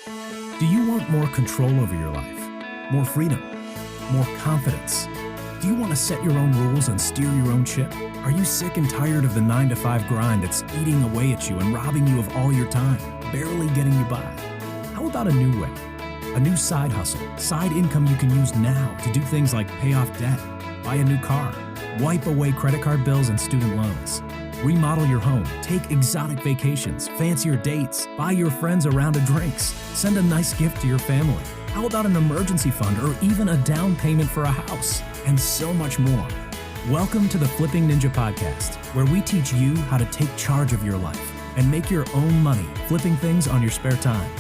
Do you want more control over your life? More freedom? More confidence? Do you want to set your own rules and steer your own ship? Are you sick and tired of the 9-to-5 grind that's eating away at you and robbing you of all your time, barely getting you by? How about a new way? A new side hustle, side income you can use now to do things like pay off debt, buy a new car, wipe away credit card bills and student loans, remodel your home, take exotic vacations, fancier dates, buy your friends a round of drinks, send a nice gift to your family. How about an emergency fund or even a down payment for a house? And so much more. Welcome to the Flipping Ninja Podcast, where we teach you how to take charge of your life and make your own money flipping things on your spare time.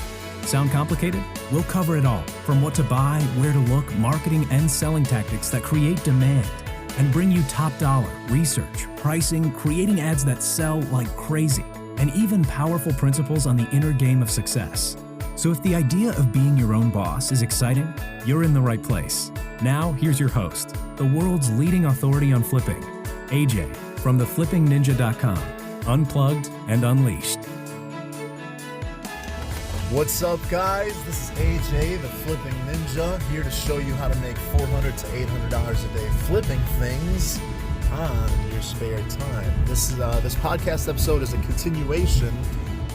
Sound complicated? We'll cover it all, from what to buy, where to look, marketing and selling tactics that create demand, and bring you top dollar, research, pricing, creating ads that sell like crazy, and even powerful principles on the inner game of success. So if the idea of being your own boss is exciting, you're in the right place. Now, here's your host, the world's leading authority on flipping, AJ, from theflippingninja.com, unplugged and unleashed. What's up, guys? This is AJ, the Flipping Ninja, here to show you how to make $400 to $800 a day flipping things on your spare time. This podcast episode is a continuation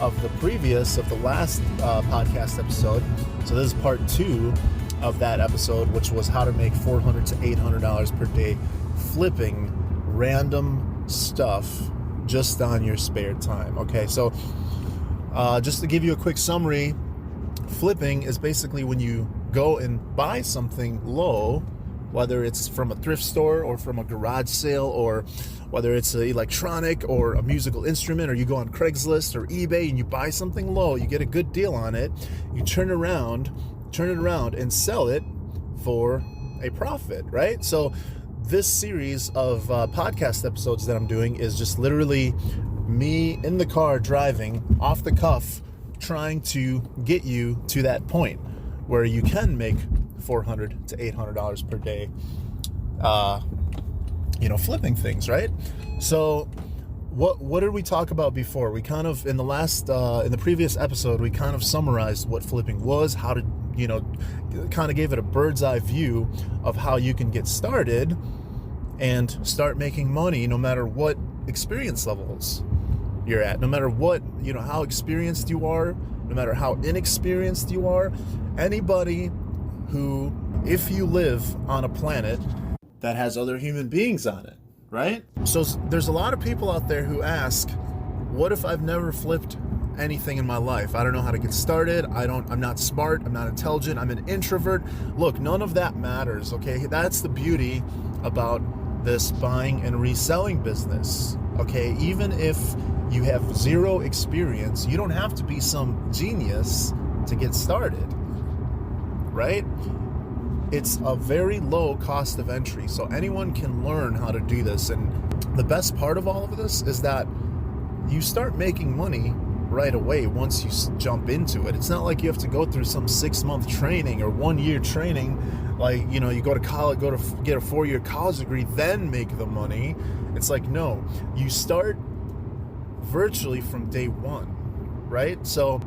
of the last podcast episode. So this is part 2 of that episode, which was how to make $400 to $800 per day flipping random stuff just on your spare time. Okay, so just to give you a quick summary, flipping is basically when you go and buy something low, whether it's from a thrift store or from a garage sale, or whether it's an electronic or a musical instrument, or you go on Craigslist or eBay and you buy something low, you get a good deal on it, you turn it around and sell it for a profit, right? So this series of podcast episodes that I'm doing is just literally me in the car driving off the cuff, trying to get you to that point where you can make $400 to $800 per day, flipping things, right? So what did we talk about before? We kind of, in the previous episode, we kind of summarized what flipping was, how to, kind of gave it a bird's eye view of how you can get started and start making money no matter what experience levels you're at, no matter what, how experienced you are, no matter how inexperienced you are. Anybody who, if you live on a planet that has other human beings on it, right? So there's a lot of people out there who ask, what if I've never flipped anything in my life? I don't know how to get started. I'm not smart. I'm not intelligent. I'm an introvert. Look, none of that matters, okay? That's the beauty about this buying and reselling business, okay? Even if you have zero experience, you don't have to be some genius to get started, right? It's a very low cost of entry, so anyone can learn how to do this. And the best part of all of this is that you start making money right away once you jump into it. It's not like you have to go through some 6-month training or 1-year training, like, you go to college, get a 4-year college degree, then make the money. It's like, no, you start virtually from day one, right? So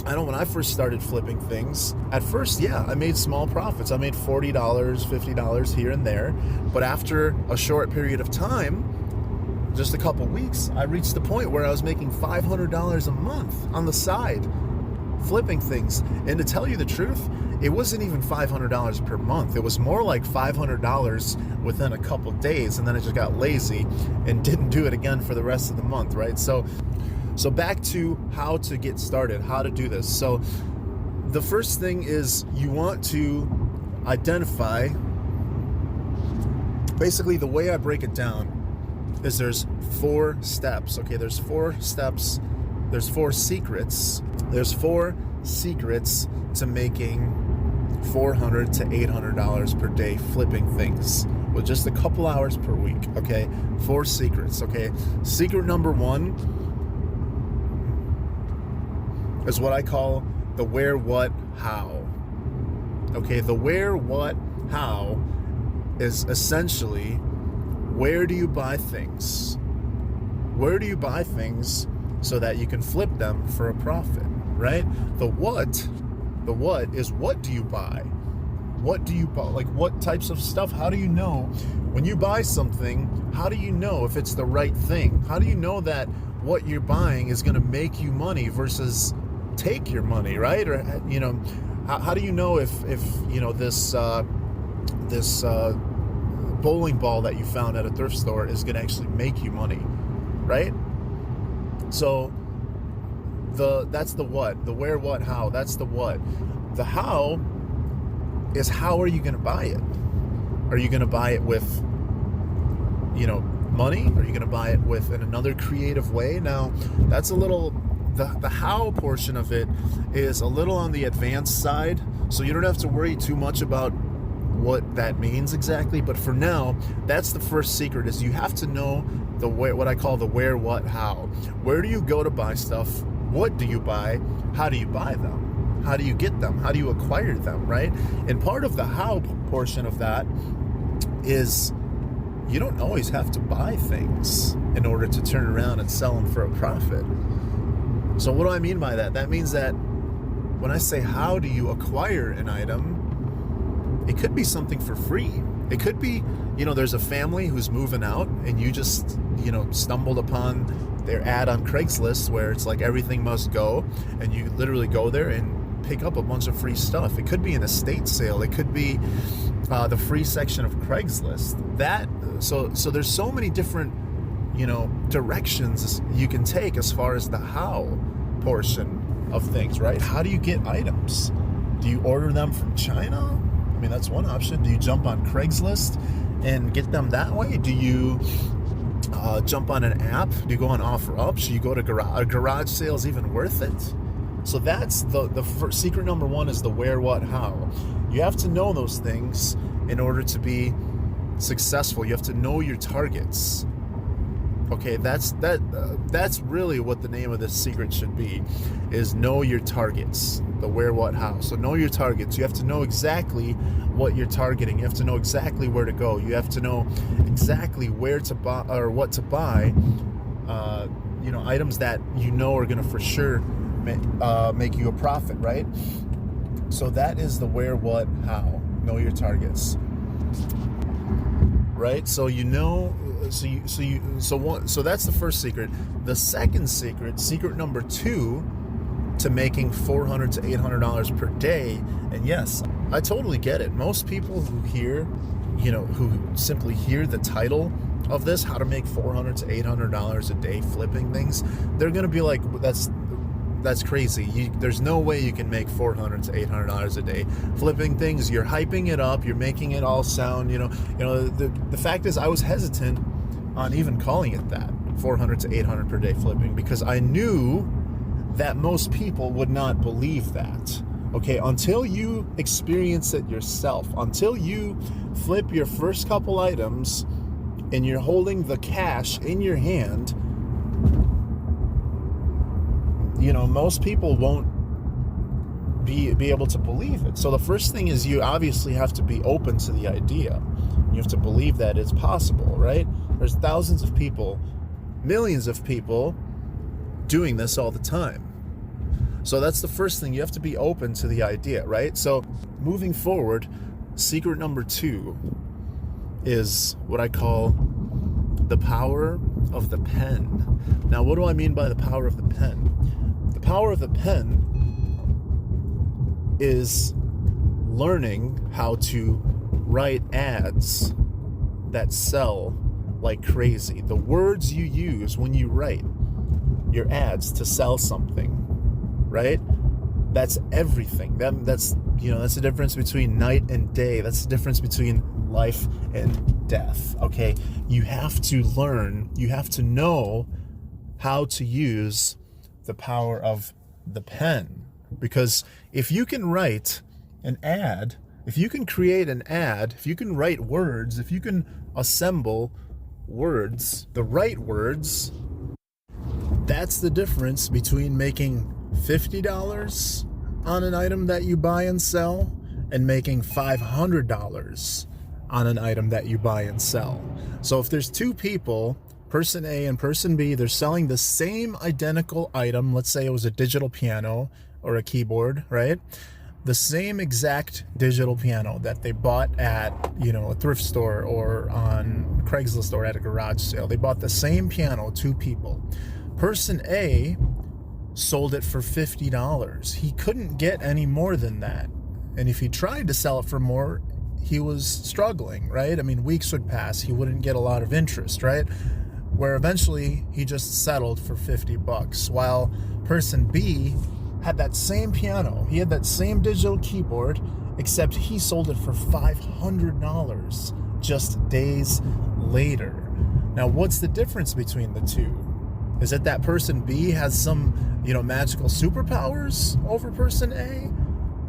I know when I first started flipping things, at first, yeah, I made small profits. I made $40, $50 here and there. But after a short period of time, just a couple weeks, I reached the point where I was making $500 a month on the side, flipping things. And to tell you the truth, it wasn't even $500 per month. It was more like $500 within a couple days. And then I just got lazy and didn't do it again for the rest of the month, right? So back to how to get started, how to do this. So the first thing is you want to identify, basically the way I break it down is there's 4 steps, okay? There's 4 steps, there's 4 secrets. There's 4 secrets to making $400 to $800 per day flipping things with just a couple hours per week, okay? 4 secrets, okay? Secret number 1 is what I call the where, what, how. Okay, the where, what, how is essentially, where do you buy things? Where do you buy things so that you can flip them for a profit? right? The what is, what do you buy? What do you buy? Like, what types of stuff? How do you know when you buy something? How do you know if it's the right thing? How do you know that what you're buying is going to make you money versus take your money, right? Or, how do you know if this bowling ball that you found at a thrift store is going to actually make you money, right? So that's the what. The where, what, how. That's the what. The how is, how are you going to buy it? Are you going to buy it with, money? Are you going to buy it with in another creative way? Now, that's a little, the how portion of it is a little on the advanced side, so you don't have to worry too much about what that means exactly. But for now, that's the first secret, is you have to know the where, what I call the where, what, how. Where do you go to buy stuff? What do you buy? How do you buy them? How do you get them? How do you acquire them, right? And part of the how portion of that is, you don't always have to buy things in order to turn around and sell them for a profit. So what do I mean by that? That means that when I say how do you acquire an item, it could be something for free. It could be, there's a family who's moving out and you just, stumbled upon their ad on Craigslist where it's like everything must go, and you literally go there and pick up a bunch of free stuff. It could be an estate sale. It could be the free section of Craigslist. So there's so many different, directions you can take as far as the how portion of things, right? How do you get items? Do you order them from China? I mean, that's one option. Do you jump on Craigslist and get them that way? Do you jump on an app? Do you go on OfferUp? Should you go to garage sales? Even worth it? So that's the first, secret number one is the where, what, how. You have to know those things in order to be successful. You have to know your targets. Okay, that's really what the name of this secret should be, is know your targets. The where, what, how. So know your targets. You have to know exactly what you're targeting. You have to know exactly where to go. You have to know exactly where to buy or what to buy. Items that are going to for sure make you a profit, right? So that is the where, what, how. Know your targets, right? So so that's the first secret. The second secret number 2, to making $400 to $800 per day. And yes, I totally get it. Most people who simply hear the title of this, how to make $400 to $800 a day flipping things, they're gonna be like, that's crazy. There's no way you can make $400 to $800 a day flipping things. You're hyping it up. You're making it all sound, the fact is, I was hesitant on even calling it that, $400 to $800 per day flipping, because I knew that most people would not believe that. Okay, until you experience it yourself, until you flip your first couple items and you're holding the cash in your hand, most people won't be able to believe it. So the first thing is, you obviously have to be open to the idea. You have to believe that it's possible, right? There's thousands of people, millions of people doing this all the time. So that's the first thing. You have to be open to the idea, right? So moving forward, secret number 2 is what I call the power of the pen. Now, what do I mean by the power of the pen? The power of the pen is learning how to write ads that sell like crazy. The words you use when you write your ads to sell something, right? That's everything. That's the difference between night and day. That's the difference between life and death. Okay, you have to learn, you have to know how to use the power of the pen. Because if you can write an ad, if you can create an ad, if you can write words, if you can assemble words, the right words, that's the difference between making $50 on an item that you buy and sell and making $500 on an item that you buy and sell. So if there's 2 people Person A and person B, they're selling the same identical item. Let's say it was a digital piano or a keyboard, right? The same exact digital piano that they bought at, a thrift store or on Craigslist or at a garage sale. They bought the same piano, two people. Person A sold it for $50. He couldn't get any more than that. And if he tried to sell it for more, he was struggling, right? I mean, weeks would pass. He wouldn't get a lot of interest, right? Where eventually he just settled for $50. While person B had that same piano, he had that same digital keyboard, except he sold it for $500 just days later. Now, what's the difference between the two? Is it that person B has some, magical superpowers over person A?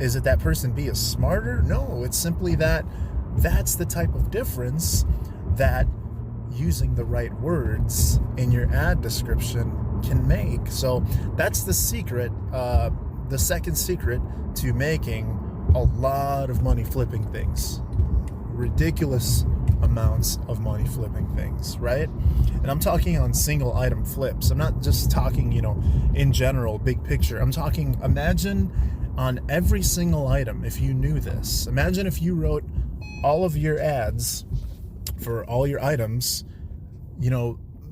Is it that person B is smarter? No, it's simply that's the type of difference that using the right words in your ad description can make. So that's the secret, the second secret to making a lot of money flipping things. Ridiculous amounts of money flipping things, right? And I'm talking on single item flips. I'm not just talking, in general, big picture. I'm talking, imagine on every single item, if you knew this, imagine if you wrote all of your ads for all your items,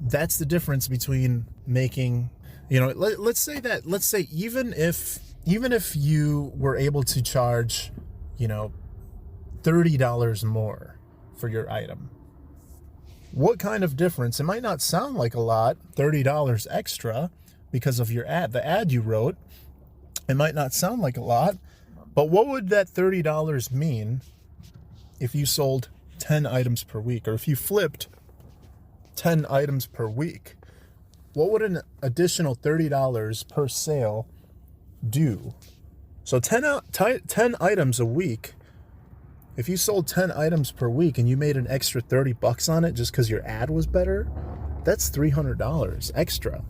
that's the difference between making, let's say even if you were able to charge, $30 more for your item, what kind of difference? It might not sound like a lot, $30 extra because of your ad, the ad you wrote. It might not sound like a lot, but what would that $30 mean if you sold 10 items per week, or if you flipped 10 items per week? What would an additional $30 per sale do? So 10 items a week, if you sold 10 items per week and you made an extra $30 on it just because your ad was better, that's $300 extra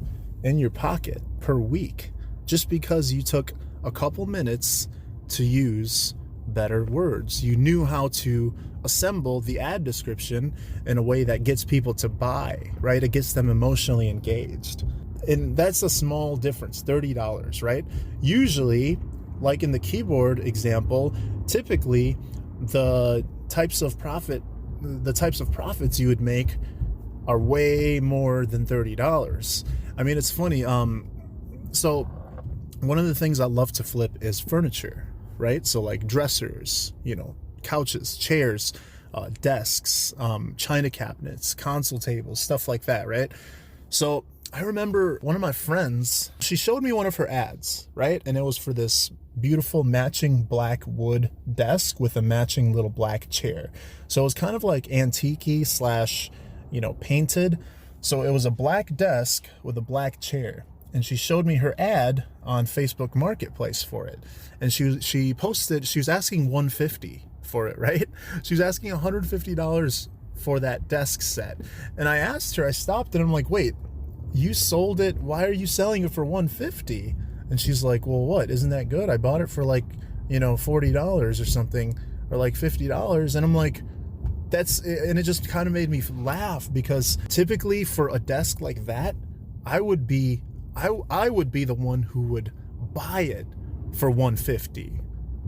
in your pocket per week, just because you took a couple minutes to use better words. You knew how to assemble the ad description in a way that gets people to buy, right? It gets them emotionally engaged. And that's a small difference, $30, right? Usually, like in the keyboard example, typically the types of profits you would make are way more than $30. I mean, it's funny. So one of the things I love to flip is furniture, right? So like dressers, couches, chairs, desks, china cabinets, console tables, stuff like that, right? So I remember one of my friends, she showed me one of her ads, right? And it was for this beautiful matching black wood desk with a matching little black chair. So it was kind of like antique-y / painted. So it was a black desk with a black chair. And she showed me her ad on Facebook Marketplace for it. And she posted, she was asking $150 for it, right? She was asking $150 for that desk set. And I asked her, I stopped and I'm like, wait, you sold it, why are you selling it for $150? And she's like, well, what, isn't that good? I bought it for like, $40 or something, or like $50. And I'm like, and it just kind of made me laugh, because typically for a desk like that, I would be the one who would buy it for $150,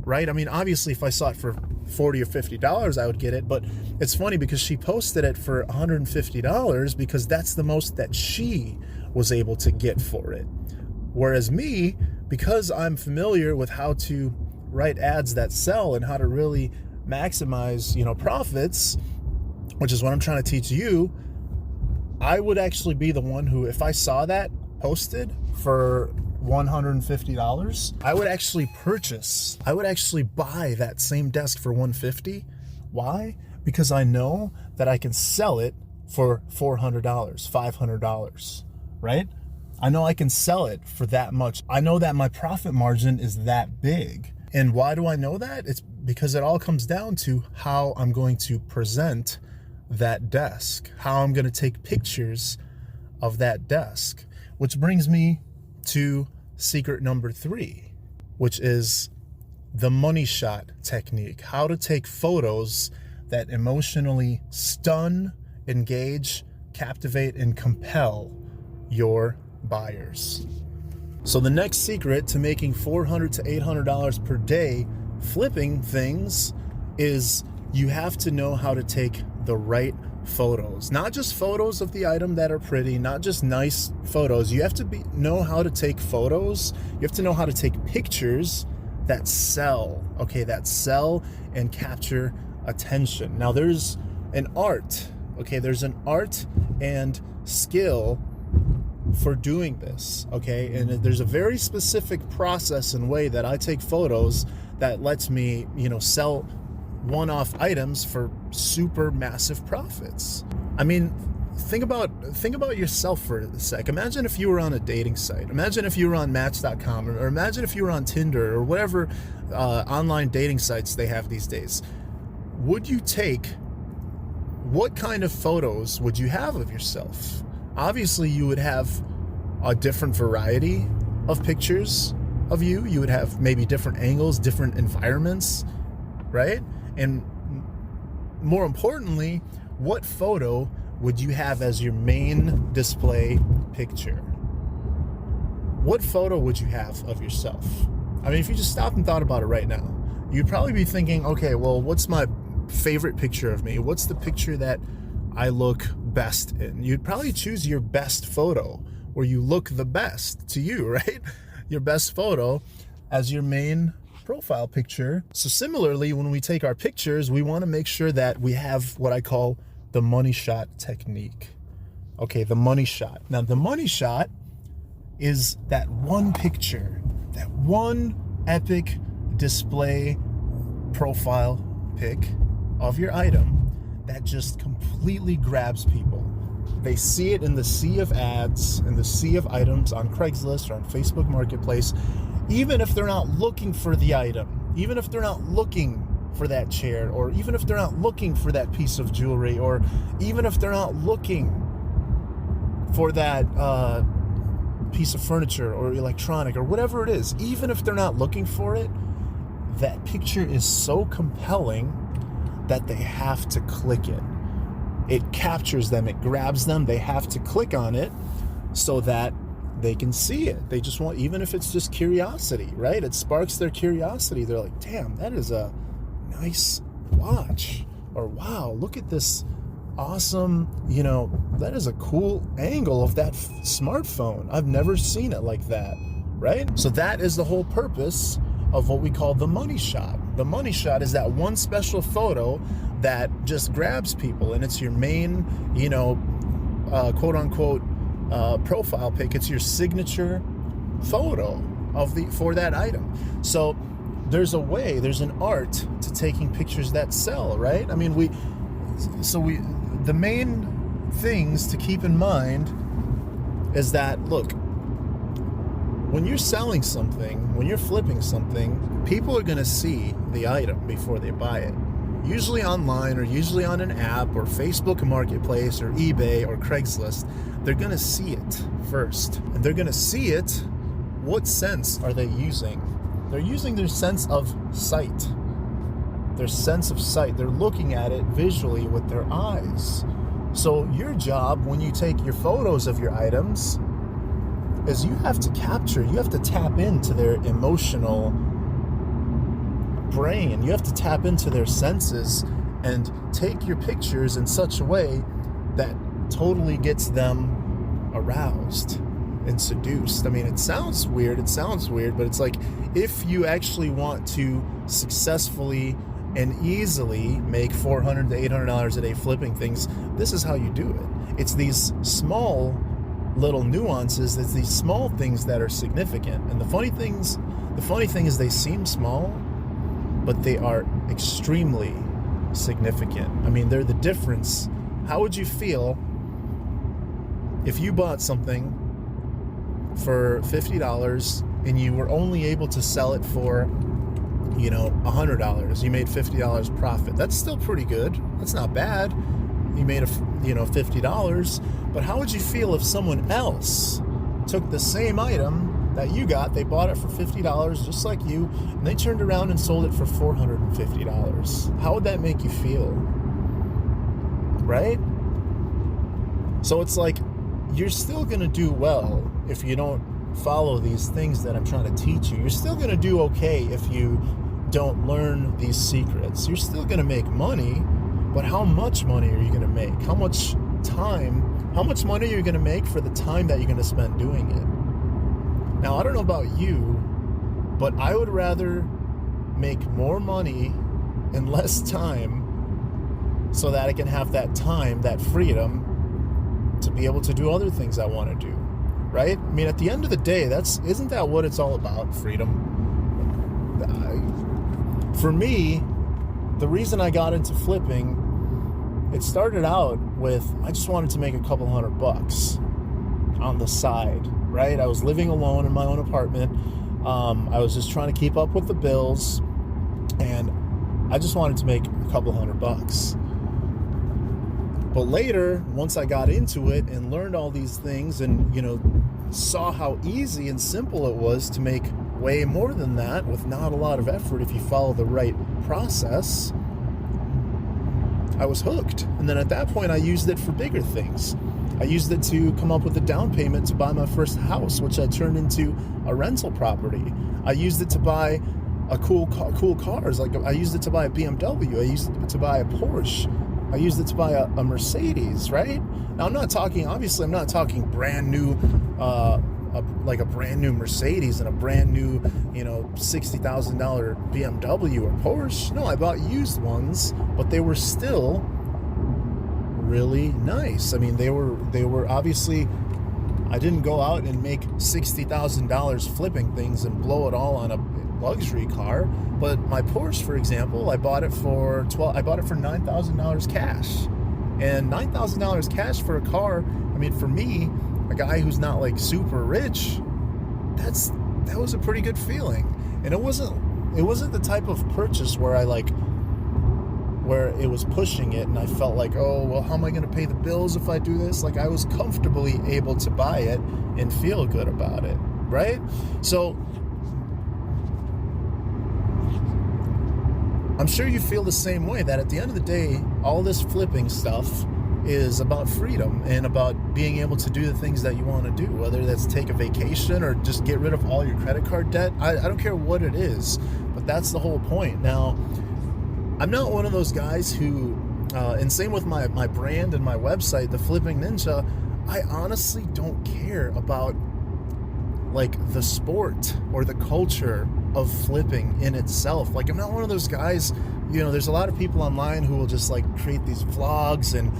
right? I mean, obviously if I saw it for $40 or $50, I would get it. But it's funny because she posted it for $150 because that's the most that she was able to get for it. Whereas me, because I'm familiar with how to write ads that sell and how to really maximize, profits, which is what I'm trying to teach you, I would actually be the one who, if I saw that posted for $150, I would actually buy that same desk for $150. Why? Because I know that I can sell it for $400, $500, right? I know I can sell it for that much. I know that my profit margin is that big. And why do I know that? It's because it all comes down to how I'm going to present that desk, how I'm going to take pictures of that desk, which brings me to secret number 3, which is the money shot technique. How to take photos that emotionally stun, engage, captivate and compel your buyers. So the next secret to making $400 to $800 per day flipping things is you have to know how to take the right photos. Not just photos of the item that are pretty, not just nice photos. You have to know how to take photos. You have to know how to take pictures that sell, okay, that sell and capture attention. Now there's an art, okay, there's an art and skill for doing this, okay? And there's a very specific process and way that I take photos that lets me, sell one-off items for super massive profits. I mean, think about yourself for a sec. Imagine if you were on a dating site. Imagine if you were on Match.com, or imagine if you were on Tinder, or whatever online dating sites they have these days. What kind of photos would you have of yourself? Obviously, you would have a different variety of pictures of you. You would have maybe different angles, different environments, right? And more importantly, what photo would you have as your main display picture? What photo would you have of yourself? I mean, if you just stopped and thought about it right now, you'd probably be thinking, okay, well, what's my favorite picture of me? What's the picture that I look best in? You'd probably choose your best photo, where you look the best to you, right? Your best photo as your main profile picture. So similarly, when we take our pictures, we want to make sure that we have what I call the money shot technique. Okay, the money shot. Now, the money shot is that one picture, that one epic display profile pic of your item that just completely grabs people. They see it in the sea of ads, in the sea of items on Craigslist or on Facebook Marketplace, even if they're not looking for the item, even if they're not looking for that chair, or even if they're not looking for that piece of jewelry, or even if they're not looking for that piece of furniture or electronic or whatever it is, even if they're not looking for it, that picture is so compelling that they have to click it. It captures them, it grabs them, they have to click on it so that they can see it. They just want, even if it's just curiosity, right? It sparks their curiosity. They're like, damn, that is a nice watch. Or wow, look at this awesome, that is a cool angle of that smartphone. I've never seen it like that, right? So that is the whole purpose of what we call the money shot. The money shot is that one special photo that just grabs people, and it's your main, quote unquote, profile pic. It's your signature photo for that item. So there's an art to taking pictures that sell, right? I mean, the main things to keep in mind is that, look, when you're selling something, when you're flipping something, people are going to see the item before they buy it. Usually online, or usually on an app, or Facebook Marketplace, or eBay, or Craigslist. They're going to see it first. And they're going to see it. What sense are they using? They're using their sense of sight. Their sense of sight. They're looking at it visually with their eyes. So your job when you take your photos of your items is you have to tap into their emotional brain. You have to tap into their senses and take your pictures in such a way that totally gets them aroused and seduced. I mean, it sounds weird, but it's like, if you actually want to successfully and easily make $400 to $800 a day flipping things, this is how you do it. It's these small little nuances, it's these small things that are significant. And the funny thing is they seem small, but they are extremely significant. I mean, they're the difference. How would you feel if you bought something for $50 and you were only able to sell it for, $100? You made $50 profit. That's still pretty good. That's not bad. You made $50. But how would you feel if someone else took the same item that you got, they bought it for $50 just like you, and they turned around and sold it for $450? How would that make you feel? Right? So it's like, you're still going to do well if you don't follow these things that I'm trying to teach you. You're still going to do okay if you don't learn these secrets. You're still going to make money, but how much money are you going to make? How much money are you going to make for the time that you're going to spend doing it? Now, I don't know about you, but I would rather make more money in less time so that I can have that time, that freedom to be able to do other things I want to do, right? I mean, at the end of the day, isn't that what it's all about, freedom? For me, the reason I got into flipping, it started out with, I just wanted to make a couple $100 on the side, right? I was living alone in my own apartment. I was just trying to keep up with the bills, and I just wanted to make a couple $100. But later, once I got into it and learned all these things and, saw how easy and simple it was to make way more than that with not a lot of effort if you follow the right process, I was hooked. And then at that point, I used it for bigger things. I used it to come up with a down payment to buy my first house, which I turned into a rental property. I used it to buy cool cars. Like, I used it to buy a BMW. I used it to buy a Porsche. I used it to buy a Mercedes, right? Now, I'm not talking brand new, like a brand new Mercedes and a brand new, $60,000 BMW or Porsche. No, I bought used ones, but they were still really nice. I mean, they were obviously, I didn't go out and make $60,000 flipping things and blow it all on a luxury car. But my Porsche, for example, I bought it for $9,000 cash. And $9,000 cash for a car, I mean, for me, a guy who's not like super rich, that was a pretty good feeling. And it wasn't the type of purchase where where it was pushing it and I felt like, oh, well, how am I going to pay the bills if I do this? Like, I was comfortably able to buy it and feel good about it, right? So I'm sure you feel the same way, that at the end of the day, all this flipping stuff is about freedom and about being able to do the things that you want to do, whether that's take a vacation or just get rid of all your credit card debt. I don't care what it is, but that's the whole point. Now, I'm not one of those guys who, and same with my brand and my website, The Flipping Ninja, I honestly don't care about like the sport or the culture of flipping in itself. Like, I'm not one of those guys, there's a lot of people online who will just like create these vlogs and,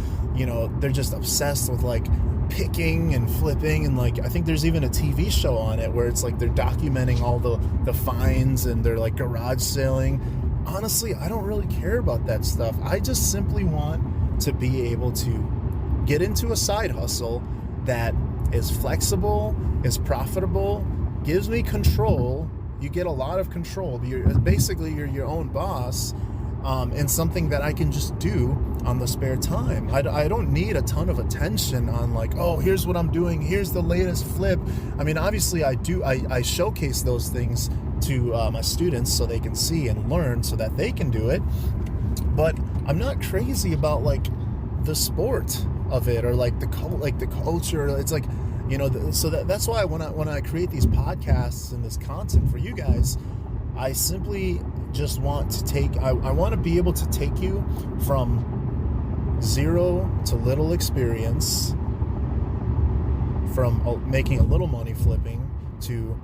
they're just obsessed with like picking and flipping. And like, I think there's even a TV show on it where it's like they're documenting all the finds and they're like garage sailing. Honestly, I don't really care about that stuff. I just simply want to be able to get into a side hustle that is flexible, is profitable, gives me control. You get a lot of control. You're your own boss, and something that I can just do on the spare time. I don't need a ton of attention on like, oh, here's what I'm doing, here's the latest flip. I mean, obviously I showcase those things to my students so they can see and learn so that they can do it. But I'm not crazy about like the sport of it or like the culture. It's like, so that's why when I create these podcasts and this content for you guys, I simply just want to I want to be able to take you from zero to little experience, from making a little money flipping to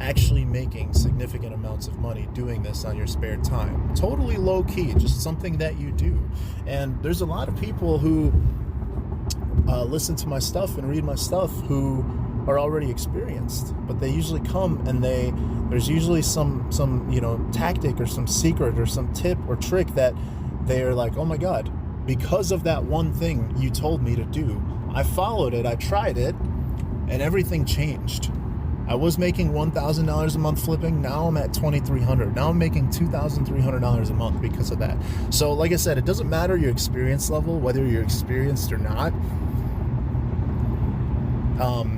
actually making significant amounts of money doing this on your spare time. Totally low key, just something that you do. And there's a lot of people who listen to my stuff and read my stuff who are already experienced, but they usually come and there's usually some tactic or some secret or some tip or trick that they're like, oh my God, because of that one thing you told me to do, I followed it, I tried it, and everything changed. I was making $1,000 a month flipping. Now I'm at $2,300. Now I'm making $2,300 a month because of that. So like I said, it doesn't matter your experience level, whether you're experienced or not.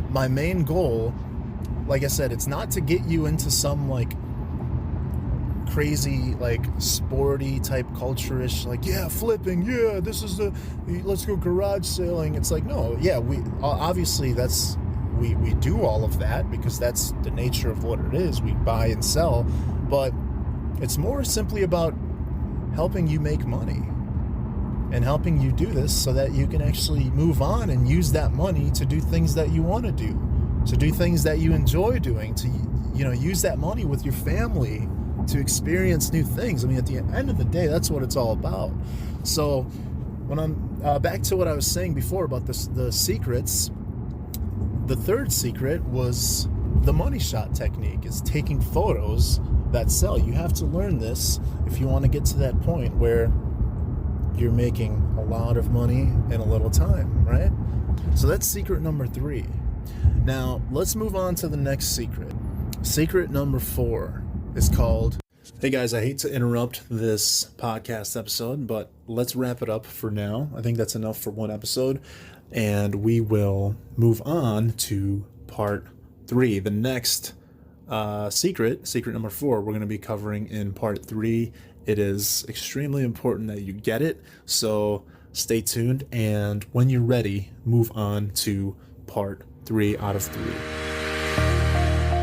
My main goal, like I said, it's not to get you into some like crazy, like, sporty type culture-ish, like, yeah, flipping, yeah, this is let's go garage sailing. It's like, no, yeah, we obviously we do all of that because that's the nature of what it is. We buy and sell, but it's more simply about helping you make money and helping you do this so that you can actually move on and use that money to do things that you want to do things that you enjoy doing, to, you know, use that money with your family to experience new things. I mean, at the end of the day, that's what it's all about. So when I'm back to what I was saying before about the secrets, the third secret was the money shot technique, is taking photos that sell. You have to learn this if you want to get to that point where you're making a lot of money in a little time, right? So that's secret number 3. Now, let's move on to the next secret. Secret number 4 is called... Hey guys, I hate to interrupt this podcast episode, but let's wrap it up for now. I think that's enough for one episode, and we will move on to part 3. The next secret number 4, we're going to be covering in part 3. It is extremely important that you get it, so stay tuned, and when you're ready, move on to part 3 out of 3.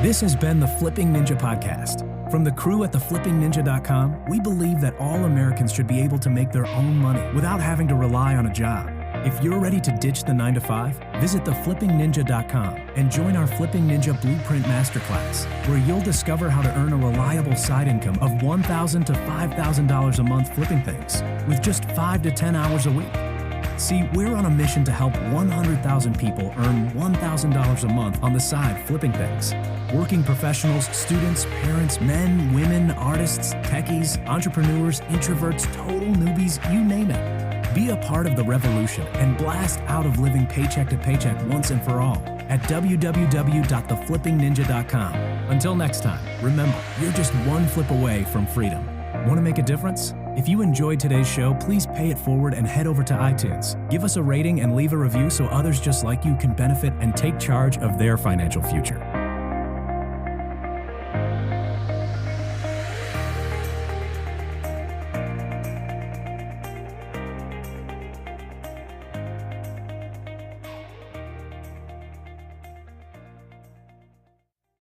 This has been the Flipping Ninja Podcast. From the crew at theflippingninja.com, we believe that all Americans should be able to make their own money without having to rely on a job. If you're ready to ditch the 9-to-5, visit theflippingninja.com and join our Flipping Ninja Blueprint Masterclass, where you'll discover how to earn a reliable side income of $1,000 to $5,000 a month flipping things with just 5 to 10 hours a week. See, we're on a mission to help 100,000 people earn $1,000 a month on the side flipping things. Working professionals, students, parents, men, women, artists, techies, entrepreneurs, introverts, total newbies, you name it. Be a part of the revolution and blast out of living paycheck to paycheck once and for all at www.theflippingninja.com. Until next time, remember, you're just one flip away from freedom. Want to make a difference? If you enjoyed today's show, please pay it forward and head over to iTunes. Give us a rating and leave a review so others just like you can benefit and take charge of their financial future.